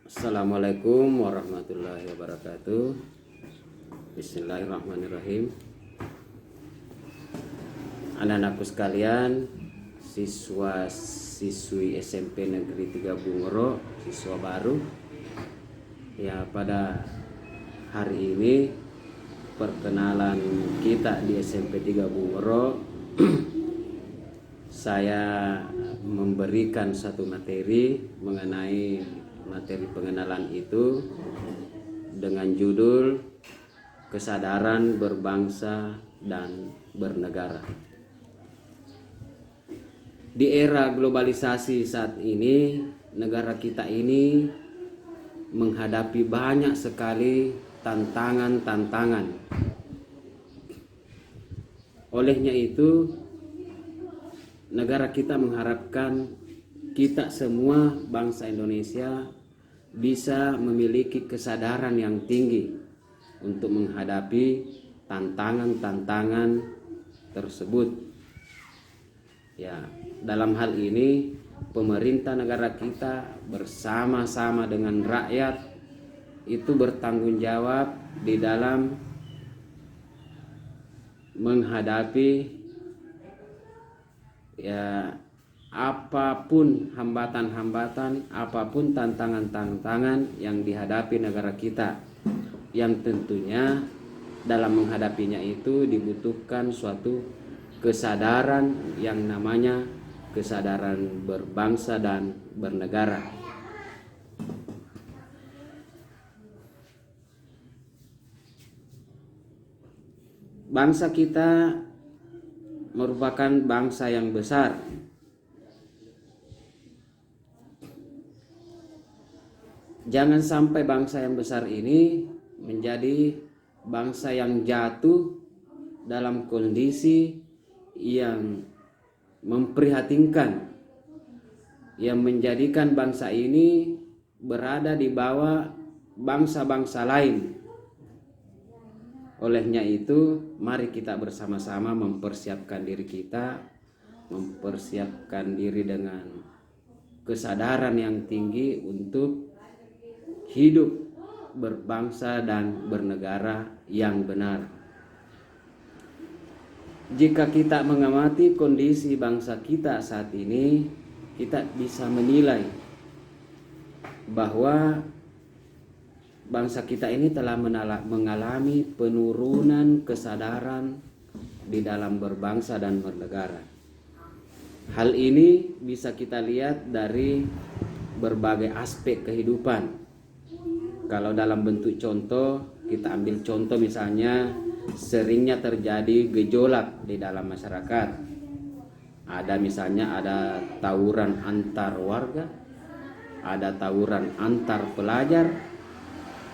Assalamualaikum warahmatullahi wabarakatuh. Bismillahirrahmanirrahim. Anak-anakku sekalian, siswa-siswi SMP Negeri 3 Bungoro, siswa baru. Ya, pada hari ini perkenalan kita di SMP 3 Bungoro. Saya memberikan satu materi mengenai materi pengenalan itu dengan judul kesadaran berbangsa dan bernegara. Di era globalisasi saat ini, negara kita ini menghadapi banyak sekali tantangan-tantangan. Olehnya itu, negara kita mengharapkan kita semua bangsa Indonesia bisa memiliki kesadaran yang tinggi untuk menghadapi tantangan-tantangan tersebut. Ya, dalam hal ini pemerintah negara kita bersama-sama dengan rakyat itu bertanggung jawab di dalam menghadapi apapun hambatan-hambatan, apapun tantangan-tantangan yang dihadapi negara kita, yang tentunya dalam menghadapinya itu dibutuhkan suatu kesadaran yang namanya kesadaran berbangsa dan bernegara. Bangsa kita merupakan bangsa yang besar. Jangan sampai bangsa yang besar ini menjadi bangsa yang jatuh dalam kondisi yang memprihatinkan, yang menjadikan bangsa ini berada di bawah bangsa-bangsa lain. Olehnya itu, mari kita bersama-sama mempersiapkan diri kita, mempersiapkan diri dengan kesadaran yang tinggi untuk hidup berbangsa dan bernegara yang benar. Jika kita mengamati kondisi bangsa kita saat ini, kita bisa menilai bahwa bangsa kita ini telah mengalami penurunan kesadaran di dalam berbangsa dan bernegara. Hal ini bisa kita lihat dari berbagai aspek kehidupan. Kalau dalam bentuk contoh, kita ambil contoh misalnya seringnya terjadi gejolak di dalam masyarakat. Ada tawuran antar warga, ada tawuran antar pelajar,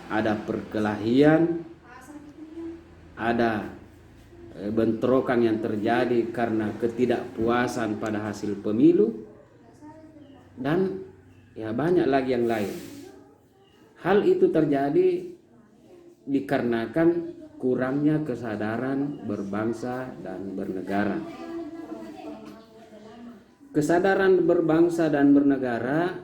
ada perkelahian, ada bentrokan yang terjadi karena ketidakpuasan pada hasil pemilu, dan banyak lagi yang lain. Hal itu terjadi dikarenakan kurangnya kesadaran berbangsa dan bernegara. Kesadaran berbangsa dan bernegara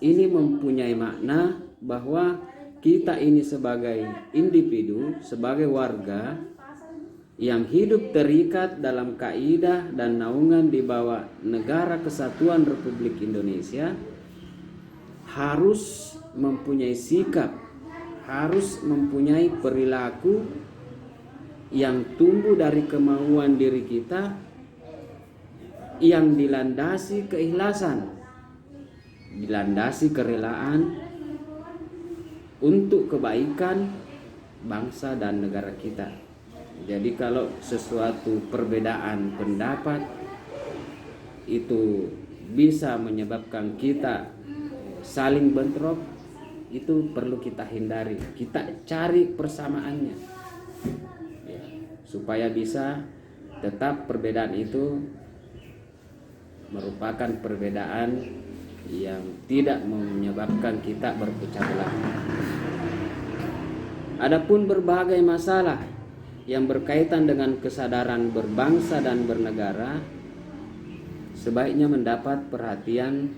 ini mempunyai makna bahwa kita ini sebagai individu, sebagai warga yang hidup terikat dalam kaidah dan naungan di bawah Negara Kesatuan Republik Indonesia, harus mempunyai sikap, harus mempunyai perilaku yang tumbuh dari kemauan diri kita, yang dilandasi keikhlasan, dilandasi kerelaan untuk kebaikan bangsa dan negara kita. Jadi kalau sesuatu perbedaan pendapat itu bisa menyebabkan kita saling bentrok, itu perlu kita hindari. Kita cari persamaannya, supaya bisa tetap perbedaan itu merupakan perbedaan yang tidak menyebabkan kita berpecah belah. Adapun berbagai masalah yang berkaitan dengan kesadaran berbangsa dan bernegara sebaiknya mendapat perhatian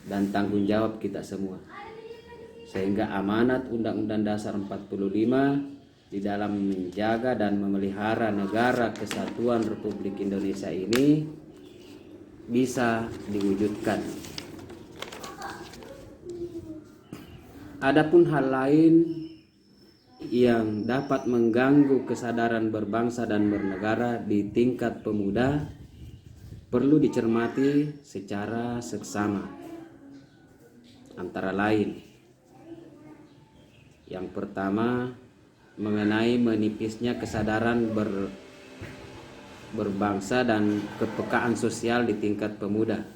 dan tanggung jawab kita semua. Sehingga amanat Undang-Undang Dasar 45 di dalam menjaga dan memelihara negara kesatuan Republik Indonesia ini bisa diwujudkan. Adapun hal lain yang dapat mengganggu kesadaran berbangsa dan bernegara di tingkat pemuda perlu dicermati secara seksama. Antara lain, yang pertama mengenai menipisnya kesadaran berbangsa dan kepekaan sosial di tingkat pemuda.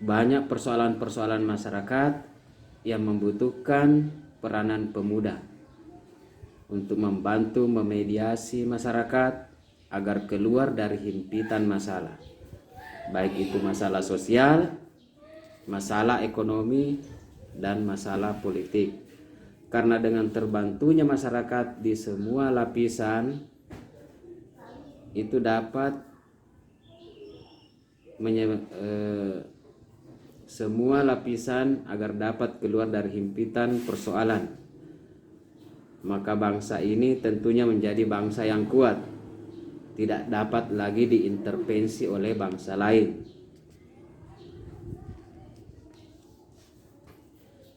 Banyak persoalan-persoalan masyarakat yang membutuhkan peranan pemuda untuk membantu memediasi masyarakat agar keluar dari himpitan masalah, baik itu masalah sosial, masalah ekonomi, dan masalah politik. Karena dengan terbantunya masyarakat di semua lapisan itu dapat semua lapisan agar dapat keluar dari himpitan persoalan, maka bangsa ini tentunya menjadi bangsa yang kuat, tidak dapat lagi diintervensi oleh bangsa lain.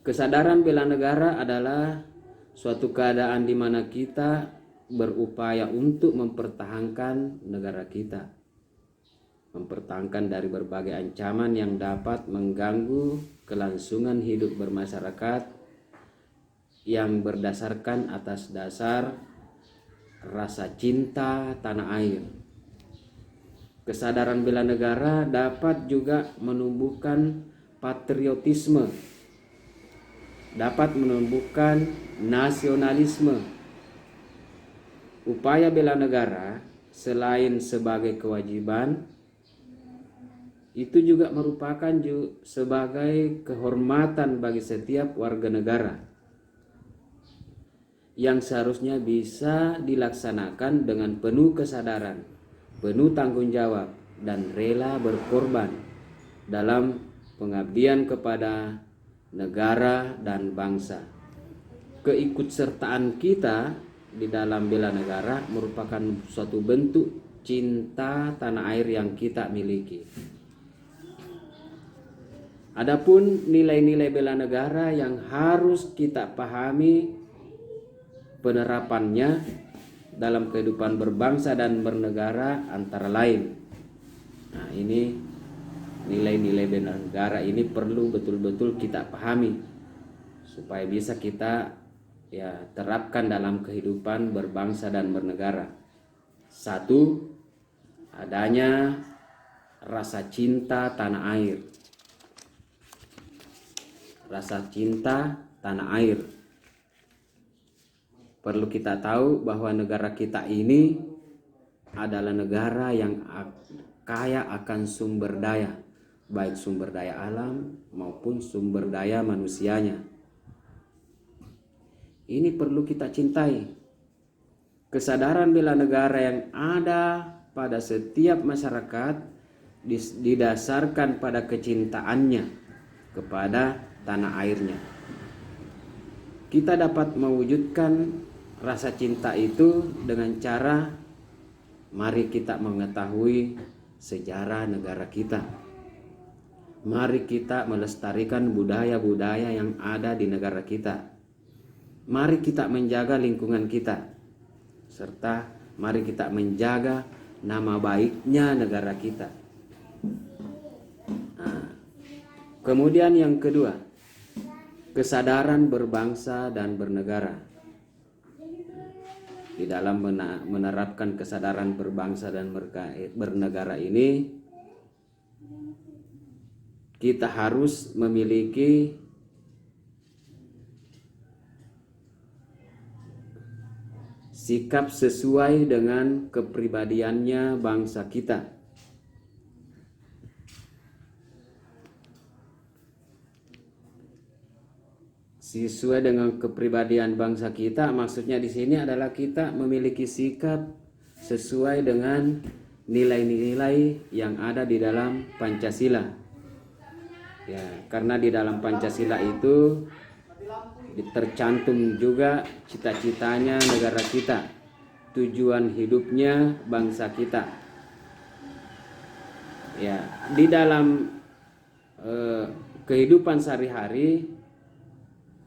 Kesadaran bela negara adalah suatu keadaan di mana kita berupaya untuk mempertahankan negara kita, mempertahankan dari berbagai ancaman yang dapat mengganggu kelangsungan hidup bermasyarakat yang berdasarkan atas dasar rasa cinta tanah air. Kesadaran bela negara dapat juga menumbuhkan patriotisme, dapat menumbuhkan nasionalisme. Upaya bela negara selain sebagai kewajiban, itu juga merupakan sebagai kehormatan bagi setiap warga negara yang seharusnya bisa dilaksanakan dengan penuh kesadaran, penuh tanggung jawab, dan rela berkorban dalam pengabdian kepada negara dan bangsa. Keikutsertaan kita di dalam bela negara merupakan suatu bentuk cinta tanah air yang kita miliki. Adapun nilai-nilai bela negara yang harus kita pahami penerapannya dalam kehidupan berbangsa dan bernegara antara lain. Nah, ini nilai-nilai bela negara ini perlu betul-betul kita pahami supaya bisa kita terapkan dalam kehidupan berbangsa dan bernegara. Satu, adanya rasa cinta tanah air. Rasa cinta tanah air. Perlu kita tahu bahwa negara kita ini adalah negara yang kaya akan sumber daya, baik sumber daya alam maupun sumber daya manusianya. Ini perlu kita cintai. Kesadaran bela negara yang ada pada setiap masyarakat didasarkan pada kecintaannya kepada tanah airnya. Kita dapat mewujudkan rasa cinta itu dengan cara mari kita mengetahui sejarah negara kita. Mari kita melestarikan budaya-budaya yang ada di negara kita. Mari kita menjaga lingkungan kita, serta mari kita menjaga nama baiknya negara kita. Nah, kemudian yang kedua, kesadaran berbangsa dan bernegara. Di dalam menerapkan kesadaran berbangsa dan bernegara ini, kita harus memiliki sikap sesuai dengan kepribadiannya bangsa kita. Sesuai dengan kepribadian bangsa kita, maksudnya di sini adalah kita memiliki sikap sesuai dengan nilai-nilai yang ada di dalam Pancasila. Ya, karena di dalam Pancasila itu tercantum juga cita-citanya negara kita, tujuan hidupnya bangsa kita. Ya, di dalam kehidupan sehari-hari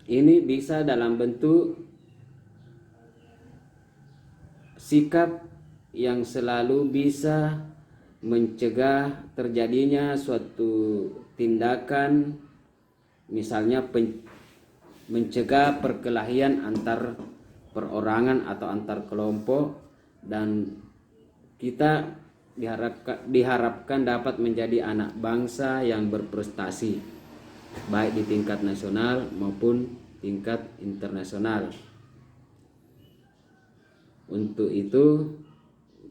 ini bisa dalam bentuk sikap yang selalu bisa mencegah terjadinya suatu tindakan, misalnya mencegah perkelahian antar perorangan atau antar kelompok, dan kita diharapkan dapat menjadi anak bangsa yang berprestasi baik di tingkat nasional maupun tingkat internasional. Untuk itu,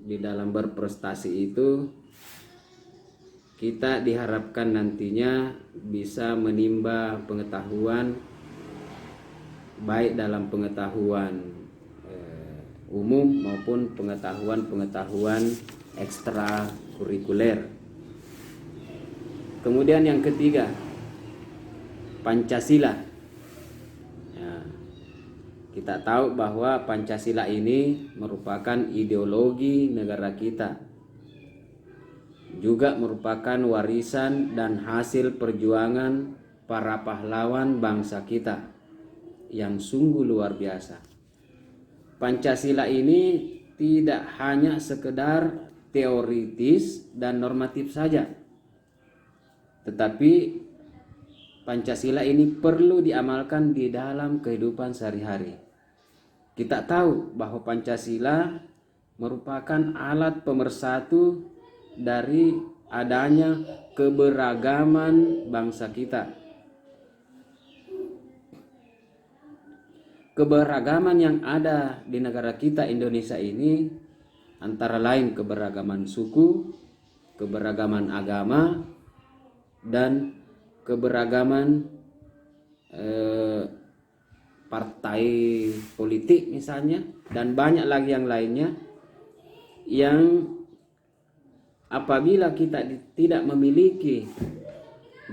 di dalam berprestasi itu kita diharapkan nantinya bisa menimba pengetahuan baik dalam pengetahuan umum maupun pengetahuan ekstrakurikuler. Kemudian yang ketiga, Pancasila. Ya, kita tahu bahwa Pancasila ini merupakan ideologi negara kita, juga merupakan warisan dan hasil perjuangan para pahlawan bangsa kita yang sungguh luar biasa. Pancasila ini tidak hanya sekedar teoritis dan normatif saja, tetapi Pancasila ini perlu diamalkan di dalam kehidupan sehari-hari. Kita tahu bahwa Pancasila merupakan alat pemersatu dari adanya keberagaman bangsa kita. Keberagaman yang ada di negara kita Indonesia ini antara lain keberagaman suku, keberagaman agama, dan keberagaman partai politik misalnya, dan banyak lagi yang lainnya, yang apabila kita tidak memiliki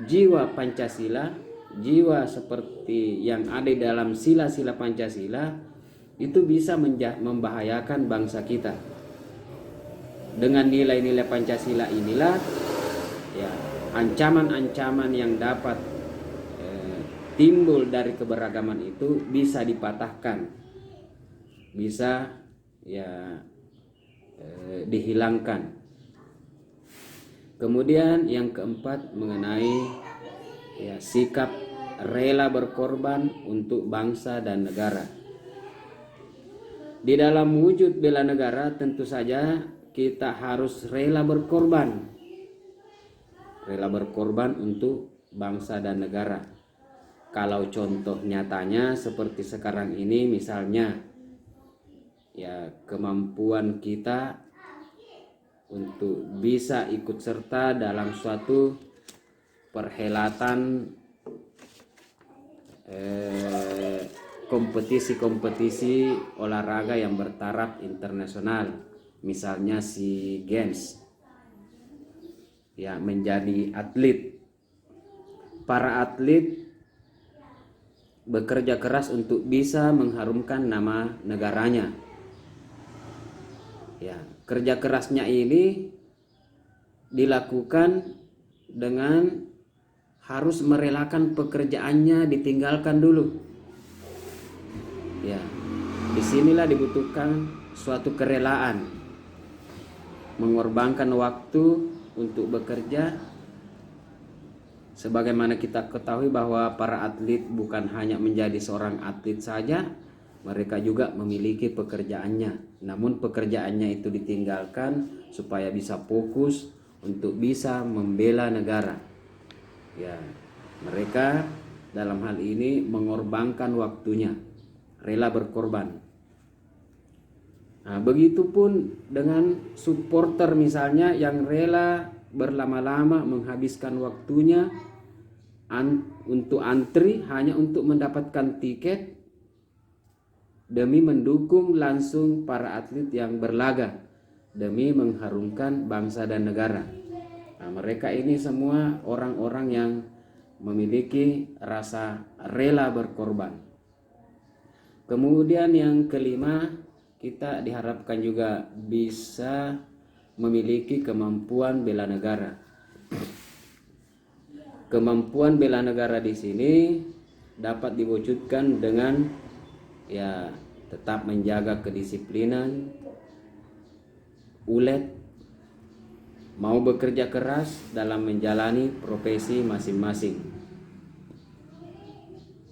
jiwa Pancasila, jiwa seperti yang ada di dalam sila-sila Pancasila, itu bisa membahayakan bangsa kita. Dengan nilai-nilai Pancasila inilah ya, ancaman-ancaman yang dapat timbul dari keberagaman itu bisa dipatahkan, bisa ya dihilangkan. Kemudian yang keempat mengenai ya, sikap rela berkorban untuk bangsa dan negara. Di dalam wujud bela negara tentu saja kita harus rela berkorban untuk bangsa dan negara. Kalau contoh nyatanya seperti sekarang ini, misalnya ya kemampuan kita untuk bisa ikut serta dalam suatu perhelatan kompetisi-kompetisi olahraga yang bertaraf internasional, misalnya SEA Games, ya, menjadi atlet. Para atlet bekerja keras untuk bisa mengharumkan nama negaranya. Ya, kerja kerasnya ini dilakukan dengan harus merelakan pekerjaannya ditinggalkan dulu. Ya, disinilah dibutuhkan suatu kerelaan, mengorbankan waktu untuk bekerja. Sebagaimana kita ketahui bahwa para atlet bukan hanya menjadi seorang atlet saja, mereka juga memiliki pekerjaannya. Namun pekerjaannya itu ditinggalkan supaya bisa fokus untuk bisa membela negara. Ya, mereka dalam hal ini mengorbankan waktunya, rela berkorban. Nah, begitupun dengan supporter misalnya yang rela berlama-lama menghabiskan waktunya untuk antri hanya untuk mendapatkan tiket demi mendukung langsung para atlet yang berlaga demi mengharumkan bangsa dan negara. Nah, mereka ini semua orang-orang yang memiliki rasa rela berkorban. Kemudian yang kelima, kita diharapkan juga bisa memiliki kemampuan bela negara. Kemampuan bela negara di sini dapat diwujudkan dengan tetap menjaga kedisiplinan, ulet, mau bekerja keras dalam menjalani profesi masing-masing.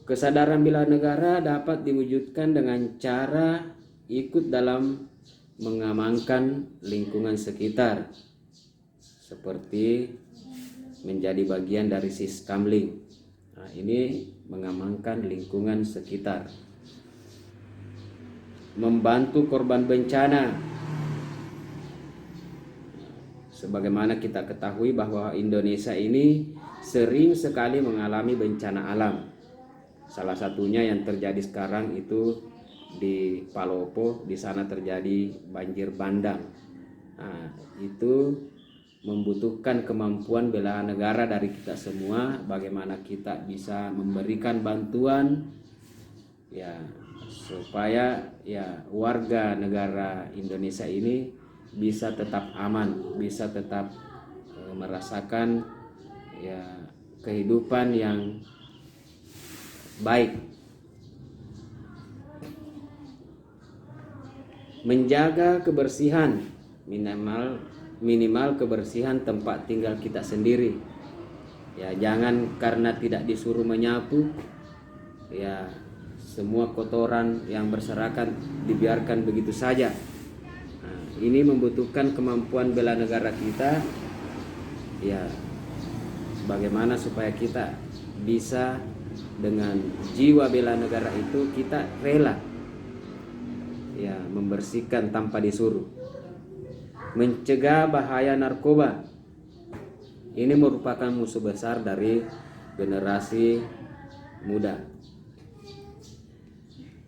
Kesadaran bela negara dapat diwujudkan dengan cara ikut dalam mengamankan lingkungan sekitar, seperti menjadi bagian dari Siskamling. Nah, ini mengamankan lingkungan sekitar. Membantu korban bencana. Sebagaimana kita ketahui bahwa Indonesia ini sering sekali mengalami bencana alam. Salah satunya yang terjadi sekarang itu di Palopo, di sana terjadi banjir bandang. Nah, itu membutuhkan kemampuan bela negara dari kita semua, bagaimana kita bisa memberikan bantuan supaya warga negara Indonesia ini bisa tetap aman, bisa tetap merasakan kehidupan yang baik. Menjaga kebersihan, minimal kebersihan tempat tinggal kita sendiri. Jangan karena tidak disuruh menyapu, semua kotoran yang berserakan dibiarkan begitu saja. Nah, ini membutuhkan kemampuan bela negara kita. Bagaimana supaya kita bisa dengan jiwa bela negara itu kita rela membersihkan tanpa disuruh. Mencegah bahaya narkoba. Ini merupakan musuh besar dari generasi muda.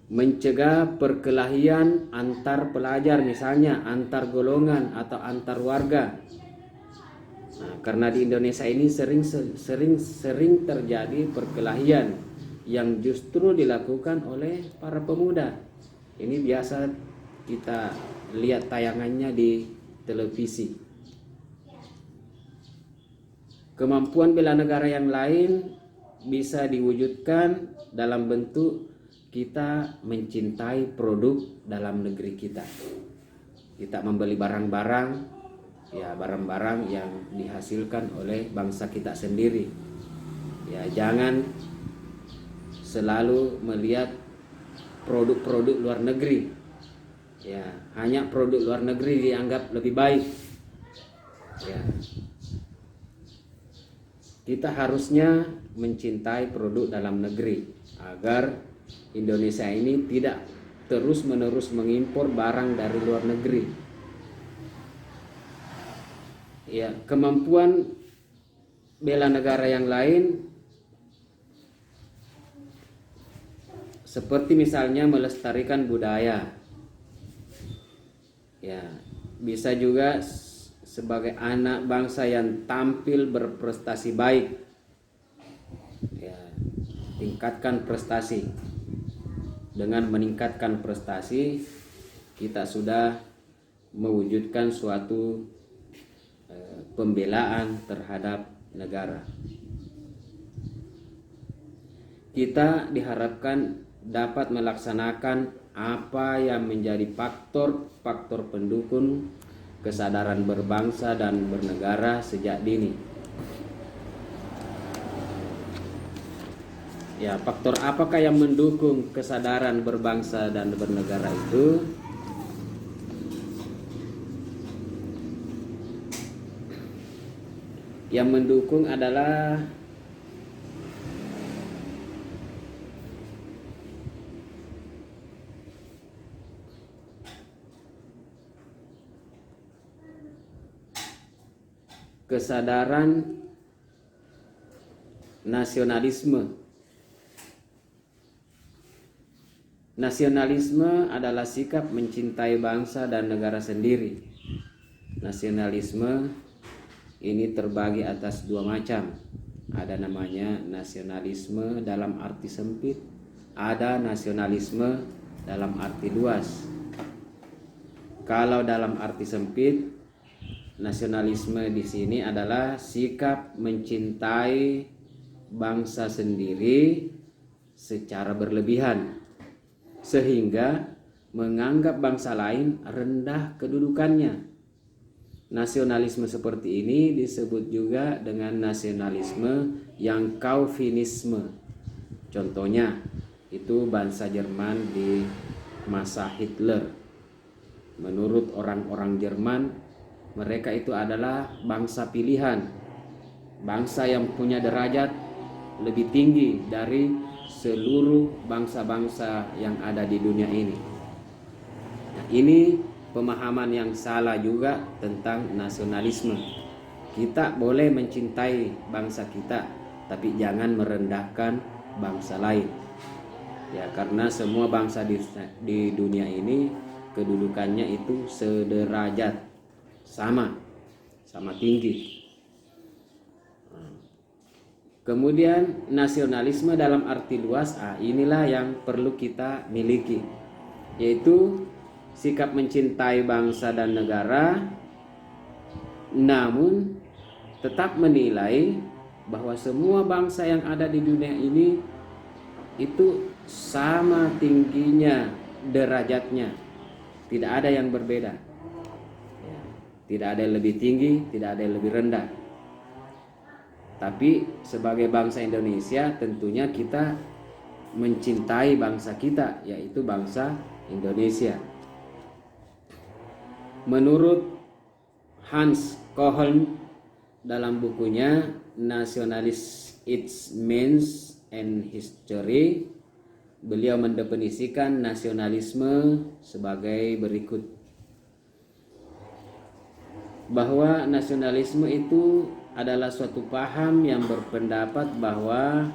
Mencegah perkelahian antar pelajar, misalnya antar golongan atau antar warga. Nah, karena di Indonesia ini sering terjadi perkelahian yang justru dilakukan oleh para pemuda. Ini biasa kita lihat tayangannya di televisi. Kemampuan bela negara yang lain bisa diwujudkan dalam bentuk kita mencintai produk dalam negeri kita. Kita membeli barang-barang yang dihasilkan oleh bangsa kita sendiri. Jangan selalu melihat produk-produk luar negeri. Hanya produk luar negeri dianggap lebih baik. Kita harusnya mencintai produk dalam negeri agar Indonesia ini tidak terus-menerus mengimpor barang dari luar negeri. Kemampuan bela negara yang lain seperti misalnya melestarikan budaya. Bisa juga sebagai anak bangsa yang tampil berprestasi baik. Tingkatkan prestasi. Dengan meningkatkan prestasi, kita sudah mewujudkan suatu pembelaan terhadap negara. Kita diharapkan dapat melaksanakan apa yang menjadi faktor-faktor pendukung kesadaran berbangsa dan bernegara sejak dini. Faktor apakah yang mendukung kesadaran berbangsa dan bernegara itu? Yang mendukung adalah kesadaran nasionalisme. Nasionalisme adalah sikap mencintai bangsa dan negara sendiri. Nasionalisme ini terbagi atas dua macam. Ada namanya nasionalisme dalam arti sempit, ada nasionalisme dalam arti luas. Kalau dalam arti sempit, nasionalisme di sini adalah sikap mencintai bangsa sendiri secara berlebihan sehingga menganggap bangsa lain rendah kedudukannya. Nasionalisme seperti ini disebut juga dengan nasionalisme yang Calvinisme. Contohnya itu bangsa Jerman di masa Hitler. Menurut orang-orang Jerman, mereka itu adalah bangsa pilihan, bangsa yang punya derajat lebih tinggi dari seluruh bangsa-bangsa yang ada di dunia ini. Nah, ini pemahaman yang salah juga tentang nasionalisme. Kita boleh mencintai bangsa kita, tapi jangan merendahkan bangsa lain. Ya, karena semua bangsa di dunia ini kedudukannya itu sederajat, sama tinggi. Kemudian nasionalisme dalam arti luas, inilah yang perlu kita miliki, yaitu sikap mencintai bangsa dan negara, namun tetap menilai bahwa semua bangsa yang ada di dunia ini itu sama tingginya derajatnya, tidak ada yang berbeda, tidak ada yang lebih tinggi, tidak ada yang lebih rendah. Tapi sebagai bangsa Indonesia tentunya kita mencintai bangsa kita, yaitu bangsa Indonesia. Menurut Hans Kohln dalam bukunya Nationalism, Its Means and History, beliau mendefinisikan nasionalisme sebagai berikut. Bahwa nasionalisme itu adalah suatu paham yang berpendapat bahwa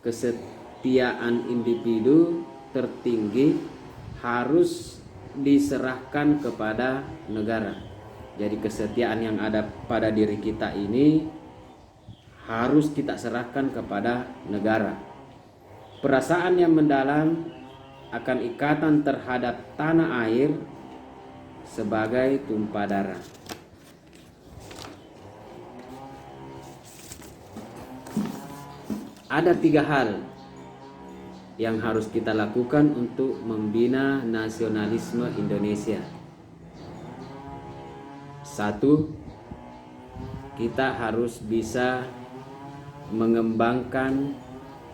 kesetiaan individu tertinggi harus diserahkan kepada negara. Jadi kesetiaan yang ada pada diri kita ini harus kita serahkan kepada negara. Perasaan yang mendalam akan ikatan terhadap tanah air sebagai tumpah darah. Ada 3 hal yang harus kita lakukan untuk membina nasionalisme Indonesia. 1, kita harus bisa mengembangkan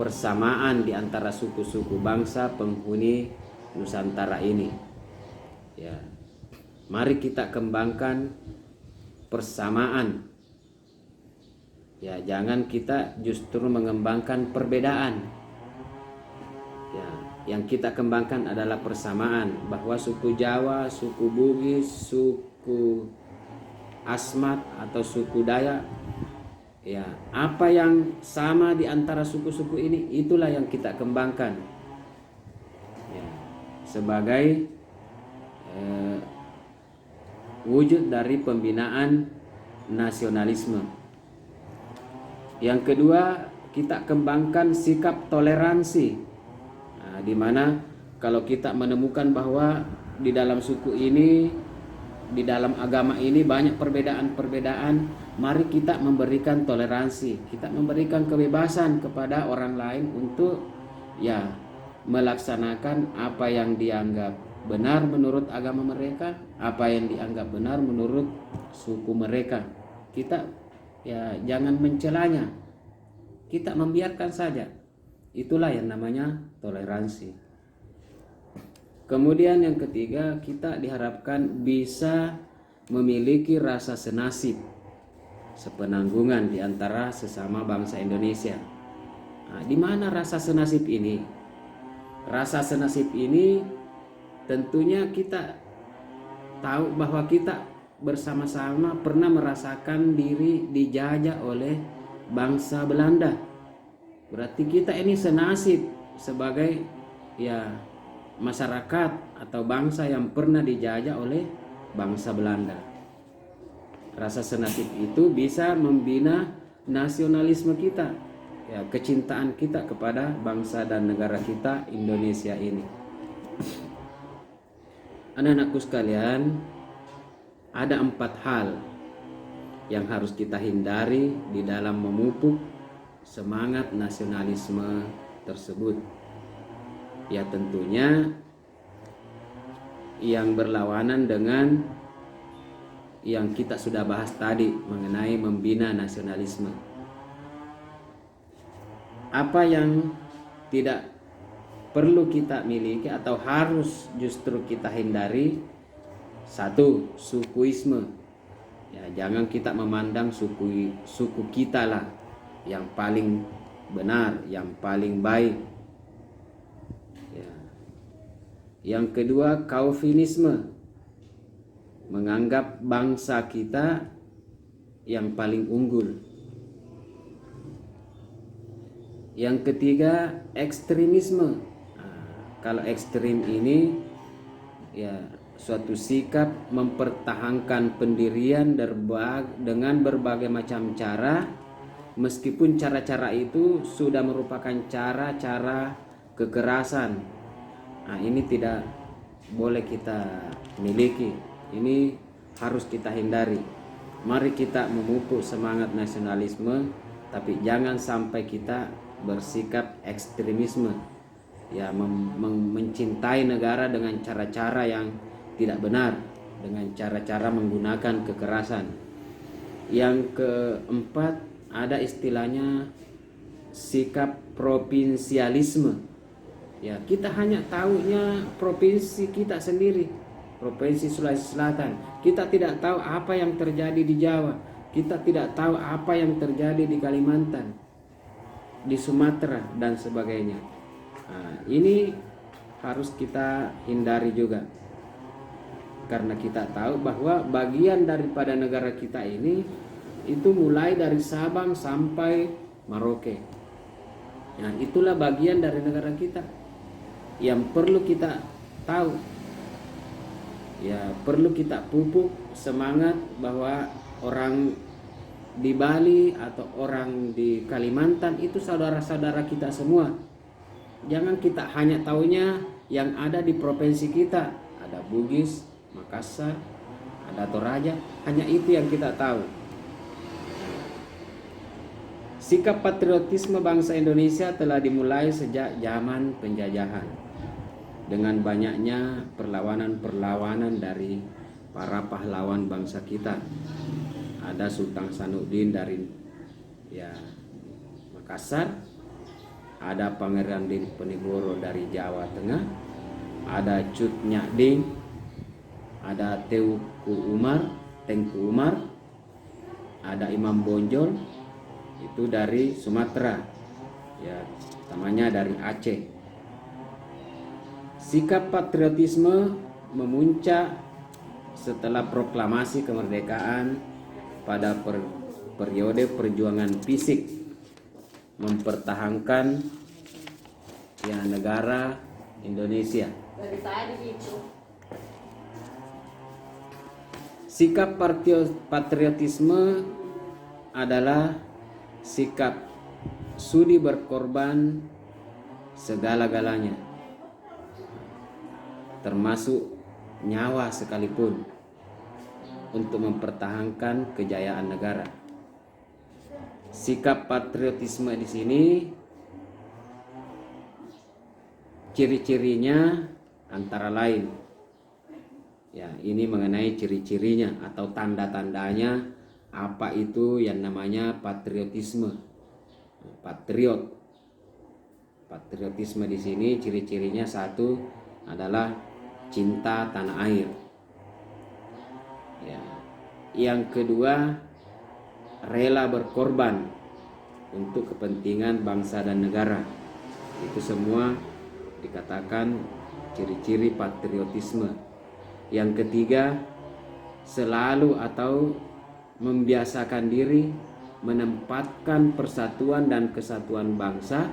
persamaan di antara suku-suku bangsa penghuni Nusantara ini. Ya, mari kita kembangkan persamaan. Ya, jangan kita justru mengembangkan perbedaan. Ya, yang kita kembangkan adalah persamaan, bahwa suku Jawa, suku Bugis, suku Asmat atau suku Dayak, ya, apa yang sama di antara suku-suku ini, itulah yang kita kembangkan, ya, sebagai wujud dari pembinaan nasionalisme. Yang kedua, kita kembangkan sikap toleransi. Di mana kalau kita menemukan bahwa di dalam suku ini, di dalam agama ini banyak perbedaan-perbedaan, mari kita memberikan toleransi, kita memberikan kebebasan kepada orang lain untuk ya melaksanakan apa yang dianggap benar menurut agama mereka, apa yang dianggap benar menurut suku mereka. Kita ya jangan mencelanya, kita membiarkan saja. Itulah yang namanya toleransi. Kemudian yang ketiga, kita diharapkan bisa memiliki rasa senasib, sepenanggungan di antara sesama bangsa Indonesia. Di mana rasa senasib ini? Rasa senasib ini tentunya kita tahu bahwa kita bersama-sama pernah merasakan diri dijajah oleh bangsa Belanda. Berarti kita ini senasib sebagai ya masyarakat atau bangsa yang pernah dijajah oleh bangsa Belanda. Rasa senasib itu bisa membina nasionalisme kita, ya, kecintaan kita kepada bangsa dan negara kita Indonesia ini. Anak-anakku sekalian, ada 4 hal yang harus kita hindari di dalam memupuk semangat nasionalisme tersebut. Ya, tentunya yang berlawanan dengan yang kita sudah bahas tadi mengenai membina nasionalisme. Apa yang tidak perlu kita miliki atau harus justru kita hindari? 1, sukuisme. Ya, jangan kita memandang suku kita lah yang paling benar, yang paling baik. Ya. Yang kedua, kaufinisme. Menganggap bangsa kita yang paling unggul. Yang ketiga, ekstremisme. Kalau ekstrim ini ya suatu sikap mempertahankan pendirian dengan berbagai macam cara, meskipun cara-cara itu sudah merupakan cara-cara kekerasan. Nah, ini tidak boleh kita miliki. Ini harus kita hindari. Mari kita memupuk semangat nasionalisme, tapi jangan sampai kita bersikap ekstremisme. Ya, mencintai negara dengan cara-cara yang tidak benar, dengan cara-cara menggunakan kekerasan. Yang keempat, ada istilahnya sikap provinsialisme. Ya, kita hanya tahunya provinsi kita sendiri, Provinsi Sulawesi Selatan. Kita tidak tahu apa yang terjadi di Jawa. Kita tidak tahu apa yang terjadi di Kalimantan, di Sumatera dan sebagainya. Nah, ini harus kita hindari juga. Karena kita tahu bahwa bagian daripada negara kita ini itu mulai dari Sabang sampai Merauke. Nah, itulah bagian dari negara kita yang perlu kita tahu. Ya, perlu kita pupuk semangat bahwa orang di Bali atau orang di Kalimantan itu saudara-saudara kita semua. Jangan kita hanya taunya yang ada di provinsi kita. Ada Bugis, Makassar, ada Toraja, hanya itu yang kita tahu. Sikap patriotisme bangsa Indonesia telah dimulai sejak zaman penjajahan. Dengan banyaknya perlawanan-perlawanan dari para pahlawan bangsa kita. Ada Sultan Hasanuddin dari Makassar, ada Pangeran Diponegoro dari Jawa Tengah, ada Cut Nyak Ding, ada Tengku Umar, ada Imam Bonjol itu dari Sumatera, ya namanya dari Aceh. Sikap patriotisme memuncak setelah proklamasi kemerdekaan pada periode perjuangan fisik mempertahankan negara Indonesia. Sikap patriotisme adalah sikap sudi berkorban segala-galanya, termasuk nyawa sekalipun, untuk mempertahankan kejayaan negara. Sikap patriotisme di sini ciri-cirinya antara lain, ya ini mengenai ciri-cirinya atau tanda-tandanya apa itu yang namanya patriotisme. Patriotisme di sini ciri-cirinya satu adalah cinta tanah air. Ya. Yang kedua, rela berkorban untuk kepentingan bangsa dan negara. Itu semua dikatakan ciri-ciri patriotisme. Yang ketiga, selalu atau membiasakan diri menempatkan persatuan dan kesatuan bangsa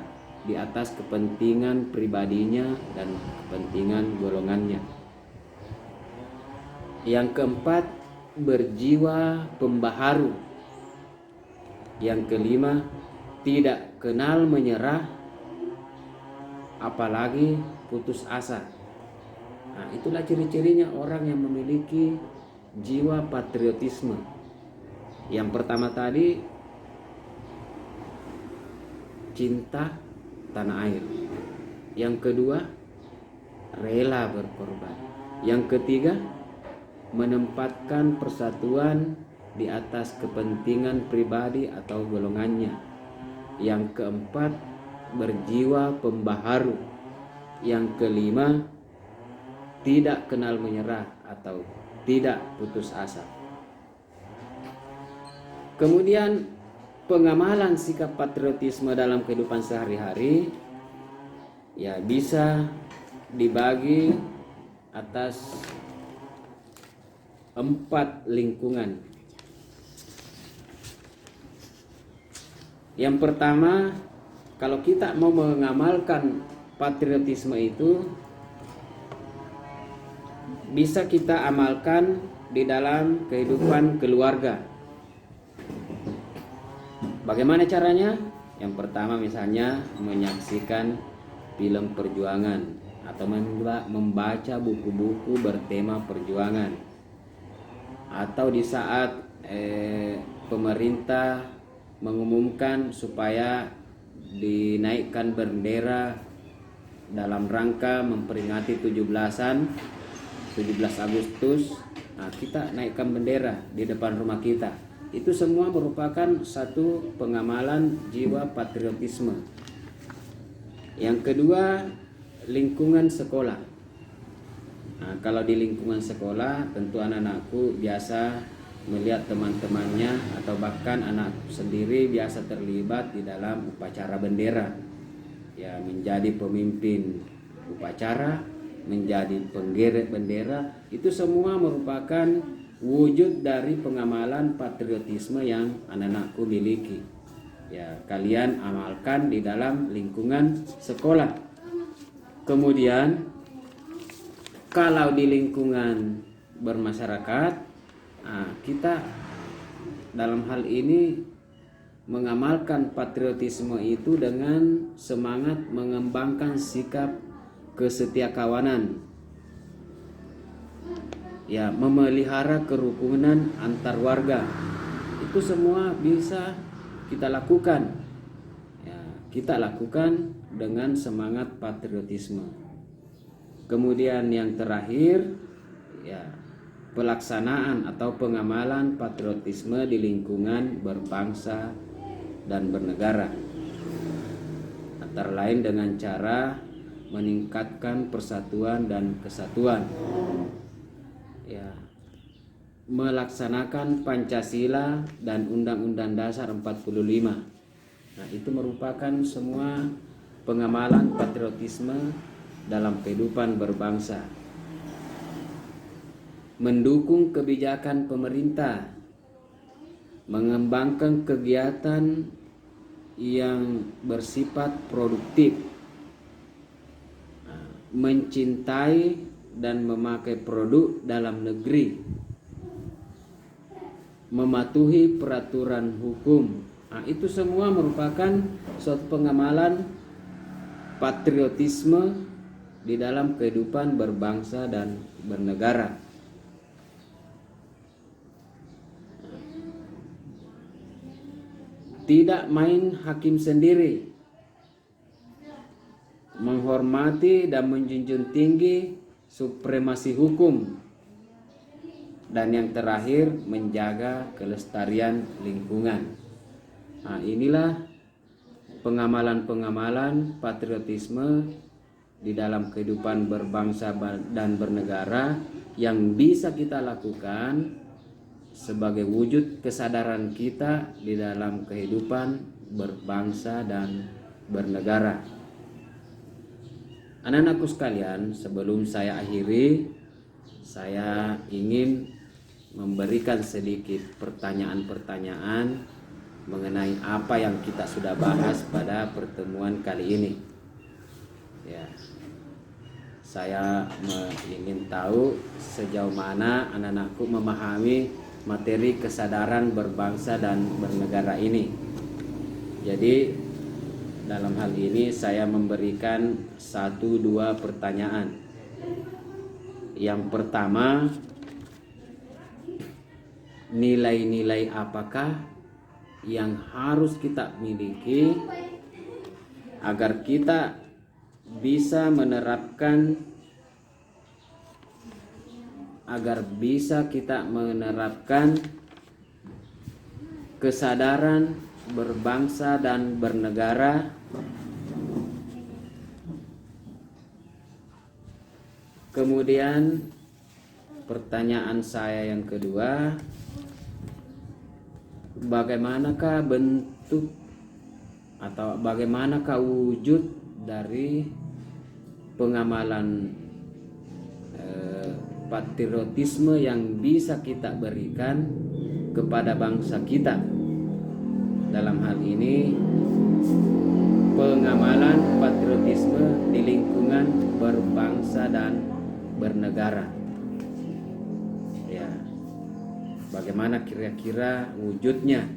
di atas kepentingan pribadinya dan kepentingan golongannya. Yang keempat, berjiwa pembaharu. Yang kelima, tidak kenal menyerah, apalagi putus asa. Nah, itulah ciri-cirinya orang yang memiliki jiwa patriotisme. Yang pertama tadi, cinta tanah air. Yang kedua, rela berkorban. Yang ketiga, menempatkan persatuan di atas kepentingan pribadi atau golongannya. Yang keempat, berjiwa pembaharu. Yang kelima, tidak kenal menyerah atau tidak putus asa. Kemudian pengamalan sikap patriotisme dalam kehidupan sehari-hari ya bisa dibagi atas 4 lingkungan. Yang pertama, kalau kita mau mengamalkan patriotisme itu bisa kita amalkan di dalam kehidupan keluarga. Bagaimana caranya? Yang pertama misalnya menyaksikan film perjuangan atau membaca buku-buku bertema perjuangan. Atau di saat pemerintah mengumumkan supaya dinaikkan bendera dalam rangka memperingati 17 Agustus, nah kita naikkan bendera di depan rumah kita. Itu semua merupakan satu pengamalan jiwa patriotisme. Yang kedua, lingkungan sekolah. Nah, kalau di lingkungan sekolah, tentu anak-anakku biasa melihat teman-temannya atau bahkan anakku sendiri biasa terlibat di dalam upacara bendera. Ya, menjadi pemimpin upacara, menjadi penggeret bendera, itu semua merupakan wujud dari pengamalan patriotisme yang anak-anakku miliki. Ya, kalian amalkan di dalam lingkungan sekolah. Kemudian kalau di lingkungan bermasyarakat, kita dalam hal ini mengamalkan patriotisme itu dengan semangat mengembangkan sikap kesetiakawanan. Ya, memelihara kerukunan antar warga. Itu semua bisa kita lakukan. Ya, kita lakukan dengan semangat patriotisme. Kemudian yang terakhir, ya, pelaksanaan atau pengamalan patriotisme di lingkungan berbangsa dan bernegara. Antara lain dengan cara meningkatkan persatuan dan kesatuan. Ya, melaksanakan Pancasila dan Undang-Undang Dasar 45. Nah, itu merupakan semua pengamalan patriotisme dalam kehidupan berbangsa. Mendukung kebijakan pemerintah, mengembangkan kegiatan yang bersifat produktif, mencintai dan memakai produk dalam negeri, mematuhi peraturan hukum. Nah, itu semua merupakan suatu pengamalan patriotisme di dalam kehidupan berbangsa dan bernegara. Tidak main hakim sendiri, menghormati dan menjunjung tinggi supremasi hukum, dan yang terakhir menjaga kelestarian lingkungan. Nah, inilah pengamalan-pengamalan patriotisme di dalam kehidupan berbangsa dan bernegara yang bisa kita lakukan sebagai wujud kesadaran kita di dalam kehidupan berbangsa dan bernegara. Anak-anakku sekalian, sebelum saya akhiri, saya ingin memberikan sedikit pertanyaan-pertanyaan mengenai apa yang kita sudah bahas pada pertemuan kali ini. Ya, saya ingin tahu sejauh mana anak-anakku memahami materi kesadaran berbangsa dan bernegara ini. Jadi dalam hal ini saya memberikan 1-2 pertanyaan. Yang pertama, nilai-nilai apakah yang harus kita miliki agar kita bisa menerapkan kesadaran berbangsa dan bernegara. Kemudian pertanyaan saya yang kedua, bagaimanakah bentuk atau bagaimanakah wujud dari pengamalan patriotisme yang bisa kita berikan kepada bangsa kita. Dalam hal ini pengamalan patriotisme di lingkungan berbangsa dan bernegara. Ya, bagaimana kira-kira wujudnya?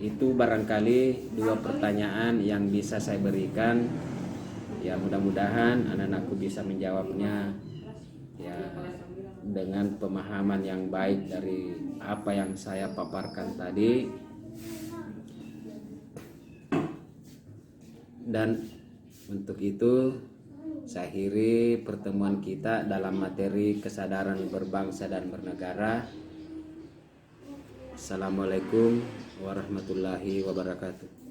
Itu barangkali 2 pertanyaan yang bisa saya berikan. Ya, mudah-mudahan anak-anakku bisa menjawabnya ya dengan pemahaman yang baik dari apa yang saya paparkan tadi. Dan untuk itu saya akhiri pertemuan kita dalam materi kesadaran berbangsa dan bernegara. Assalamualaikum warahmatullahi wabarakatuh.